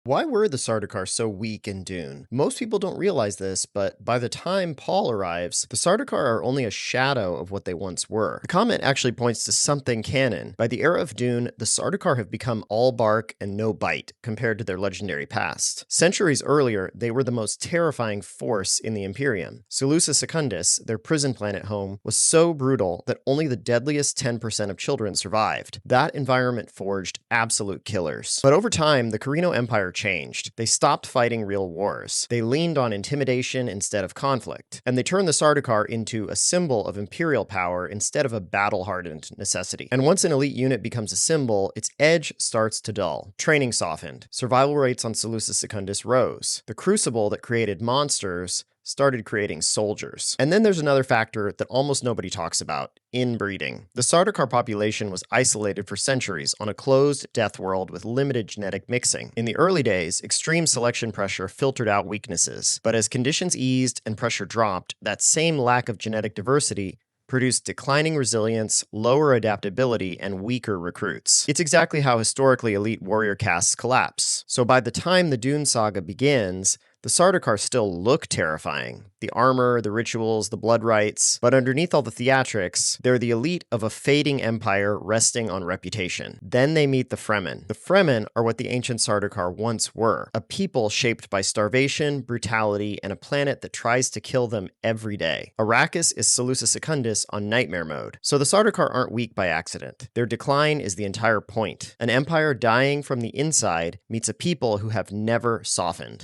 Why were the Sardaukar so weak in Dune? Most people don't realize this, but by the time Paul arrives, the Sardaukar are only a shadow of what they once were. The comment actually points to something canon. By the era of Dune, the Sardaukar have become all bark and no bite compared to their legendary past. Centuries earlier, they were the most terrifying force in the Imperium. Seleucus Secundus, their prison planet home, was so brutal that only the deadliest 10% of children survived. That environment forged absolute killers. But over time, the Carino Empire changed. They stopped fighting real wars. They leaned on intimidation instead of conflict. And they turned the Sardaukar into a symbol of imperial power instead of a battle-hardened necessity. And once an elite unit becomes a symbol, its edge starts to dull. Training softened. Survival rates on Seleucus Secundus rose. The crucible that created monsters started creating soldiers. And then there's another factor that almost nobody talks about: inbreeding. The Sardaukar population was isolated for centuries on a closed death world with limited genetic mixing. In the early days, extreme selection pressure filtered out weaknesses, but as conditions eased and pressure dropped, that same lack of genetic diversity produced declining resilience, lower adaptability, and weaker recruits. It's exactly how historically elite warrior castes collapse. So by the time the Dune saga begins, the Sardaukar still look terrifying. The armor, the rituals, the blood rites, but underneath all the theatrics, they're the elite of a fading empire resting on reputation. Then they meet the Fremen. The Fremen are what the ancient Sardaukar once were, a people shaped by starvation, brutality, and a planet that tries to kill them every day. Arrakis is Seleucus Secundus on nightmare mode, so the Sardaukar aren't weak by accident. Their decline is the entire point. An empire dying from the inside meets a people who have never softened.